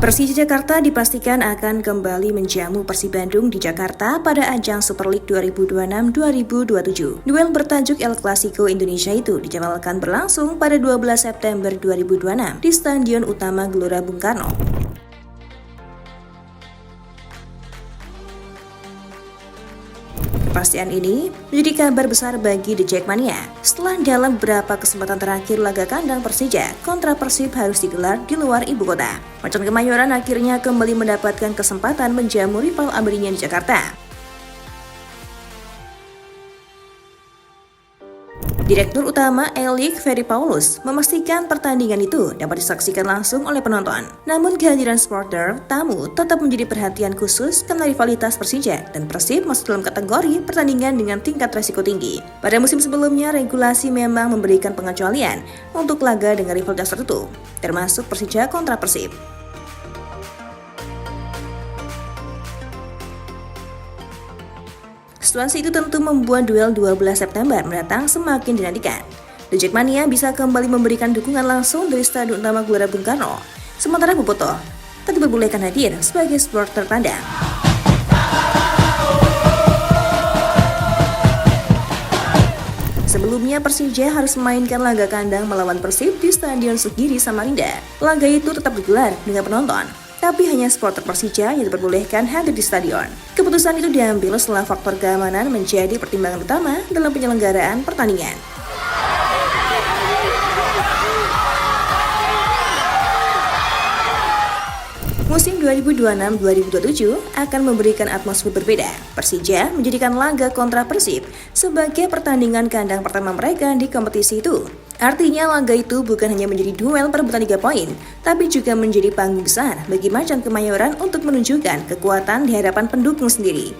Persija Jakarta dipastikan akan kembali menjamu Persib Bandung di Jakarta pada ajang Super League 2026-2027. Duel bertajuk El Clasico Indonesia itu dijadwalkan berlangsung pada 12 September 2026 di Stadion Utama Gelora Bung Karno. Kepastian ini menjadi kabar besar bagi The Jackmania setelah dalam beberapa kesempatan terakhir laga kandang Persija kontra Persib harus digelar di luar ibu kota. Macan Kemayoran akhirnya kembali mendapatkan kesempatan menjamu rival abadinya di Jakarta. Direktur Utama A-League Ferry Paulus memastikan pertandingan itu dapat disaksikan langsung oleh penonton. Namun kehadiran supporter tamu tetap menjadi perhatian khusus karena rivalitas Persija dan Persib masuk dalam kategori pertandingan dengan tingkat resiko tinggi. Pada musim sebelumnya, regulasi memang memberikan pengecualian untuk laga dengan rivalitas tertentu, termasuk Persija kontra Persib. Situasi itu tentu membuat duel 12 September mendatang semakin dinantikan. The Jackmania bisa kembali memberikan dukungan langsung dari Stadion Utama Gelora Bung Karno. Sementara Bobotoh tetap diperbolehkan hadir sebagai supporter tandang. Sebelumnya Persija harus memainkan laga kandang melawan Persib di Stadion Sugiri Samarinda. Laga itu tetap digelar dengan penonton, tapi hanya supporter Persija yang diperbolehkan hadir di stadion. Keputusan itu diambil setelah faktor keamanan menjadi pertimbangan utama dalam penyelenggaraan pertandingan. Musim 2026-2027 akan memberikan atmosfer berbeda. Persija menjadikan laga kontra Persib sebagai pertandingan kandang pertama mereka di kompetisi itu. Artinya laga itu bukan hanya menjadi duel perebutan 3 poin, tapi juga menjadi panggung besar bagi Macan Kemayoran untuk menunjukkan kekuatan di hadapan pendukung sendiri.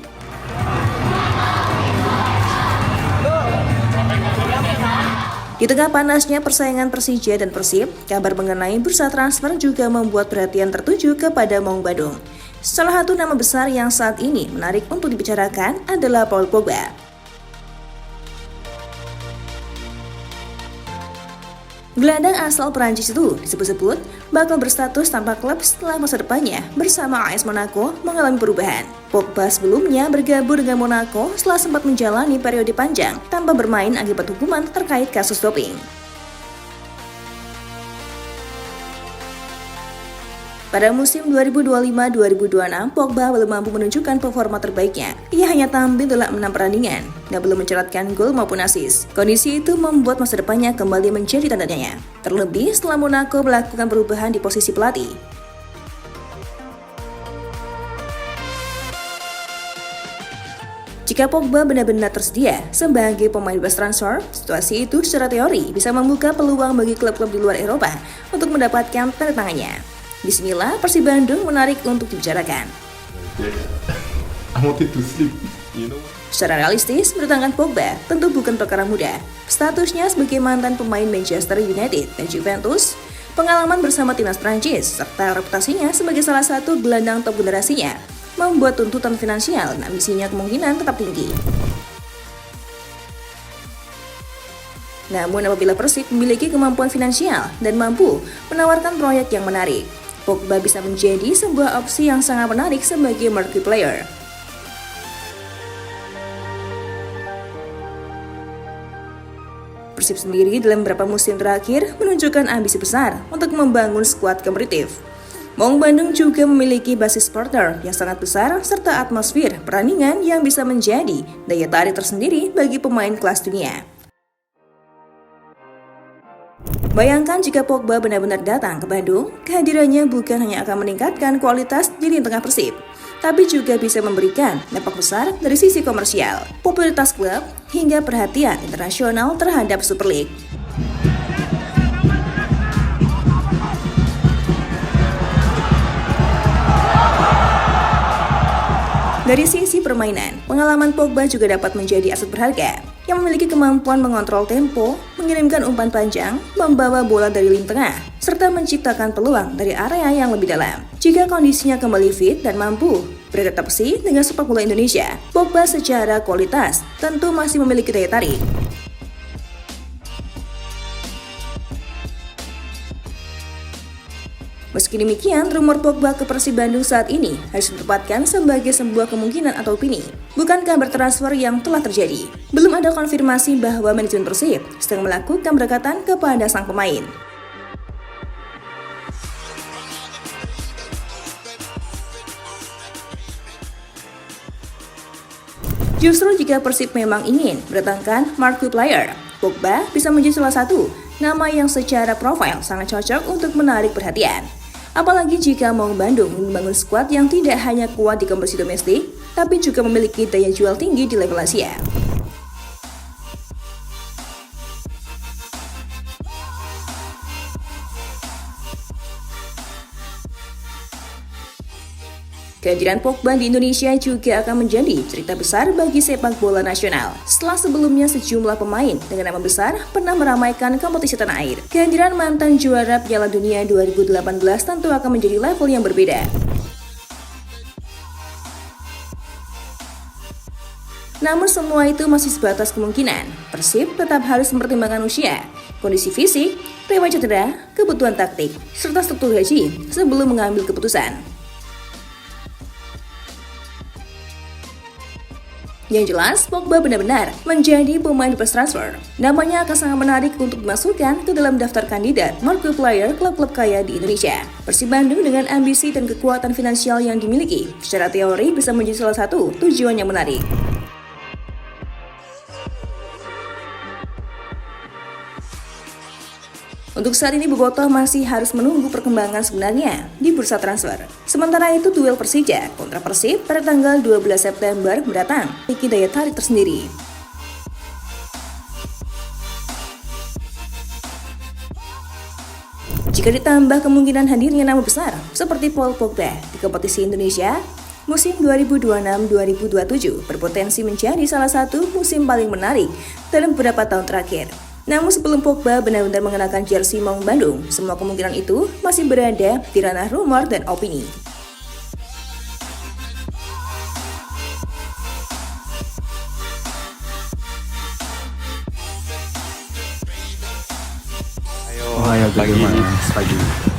Di tengah panasnya persaingan Persija dan Persib, kabar mengenai bursa transfer juga membuat perhatian tertuju kepada Maung Bandung. Salah satu nama besar yang saat ini menarik untuk dibicarakan adalah Paul Pogba. Gelandang asal Perancis itu disebut-sebut bakal berstatus tanpa klub setelah masa depannya bersama AS Monaco mengalami perubahan. Pogba sebelumnya bergabung dengan Monaco setelah sempat menjalani periode panjang tanpa bermain akibat hukuman terkait kasus doping. Pada musim 2025-2026, Pogba belum mampu menunjukkan performa terbaiknya. Ia hanya tampil dalam 6 pertandingan dan belum mencatatkan gol maupun assist. Kondisi itu membuat masa depannya kembali menjadi tanda tanya. Terlebih setelah Monaco melakukan perubahan di posisi pelatih. Jika Pogba benar-benar tersedia sebagai pemain bebas transfer, situasi itu secara teori bisa membuka peluang bagi klub-klub di luar Eropa untuk mendapatkan tanda tangannya. Bismillah, Persib Bandung menarik untuk dibicarakan. Secara realistis, mendatangkan Pogba tentu bukan perkara mudah. Statusnya sebagai mantan pemain Manchester United dan Juventus, pengalaman bersama timnas Prancis, serta reputasinya sebagai salah satu gelandang top generasinya, membuat tuntutan finansial dan ambisinya kemungkinan tetap tinggi. Namun apabila Persib memiliki kemampuan finansial dan mampu menawarkan proyek yang menarik, Pogba bisa menjadi sebuah opsi yang sangat menarik sebagai marquee player. Persib sendiri dalam beberapa musim terakhir menunjukkan ambisi besar untuk membangun skuad kompetitif. Maung Bandung juga memiliki basis supporter yang sangat besar serta atmosfer pertandingan yang bisa menjadi daya tarik tersendiri bagi pemain kelas dunia. Bayangkan jika Pogba benar-benar datang ke Bandung, kehadirannya bukan hanya akan meningkatkan kualitas di lini tengah Persib, tapi juga bisa memberikan dampak besar dari sisi komersial, popularitas klub, hingga perhatian internasional terhadap Super League. Dari sisi permainan, pengalaman Pogba juga dapat menjadi aset berharga yang memiliki kemampuan mengontrol tempo, mengirimkan umpan panjang, membawa bola dari lini tengah, serta menciptakan peluang dari area yang lebih dalam. Jika kondisinya kembali fit dan mampu beradaptasi dengan sepak bola Indonesia, Pogba secara kualitas tentu masih memiliki daya tarik. Meski demikian, rumor Pogba ke Persib Bandung saat ini harus ditempatkan sebagai sebuah kemungkinan atau opini, bukan kabar transfer yang telah terjadi. Belum ada konfirmasi bahwa manajemen Persib sedang melakukan pendekatan kepada sang pemain. Justru jika Persib memang ingin mendatangkan marquee-player, Pogba bisa menjadi salah satu nama yang secara profil sangat cocok untuk menarik perhatian. Apalagi jika Maung Bandung membangun skuad yang tidak hanya kuat di kompetisi domestik, tapi juga memiliki daya jual tinggi di level Asia. Kehadiran Pogba di Indonesia juga akan menjadi cerita besar bagi sepak bola nasional. Setelah sebelumnya sejumlah pemain dengan nama besar pernah meramaikan kompetisi tanah air, kehadiran mantan juara Piala Dunia 2018 tentu akan menjadi level yang berbeda. Namun semua itu masih sebatas kemungkinan. Persib tetap harus mempertimbangkan usia, kondisi fisik, riwayat cedera, kebutuhan taktik, serta struktur gaji sebelum mengambil keputusan. Yang jelas, Pogba benar-benar menjadi pemain bebas transfer. Namanya akan sangat menarik untuk dimasukkan ke dalam daftar kandidat marquee player klub-klub kaya di Indonesia. Persib Bandung dengan ambisi dan kekuatan finansial yang dimiliki, secara teori bisa menjadi salah satu tujuan yang menarik. Untuk saat ini Bobotoh masih harus menunggu perkembangan sebenarnya di bursa transfer. Sementara itu duel Persija kontra Persib pada tanggal 12 September mendatang memiliki daya tarik tersendiri. Jika ditambah kemungkinan hadirnya nama besar seperti Paul Pogba di kompetisi Indonesia, musim 2026-2027 berpotensi menjadi salah satu musim paling menarik dalam beberapa tahun terakhir. Namun sebelum Pogba benar-benar mengenakan jersey Maung Bandung, semua kemungkinan itu masih berada di ranah rumor dan opini. Ohayou gozaimasu. Pagi.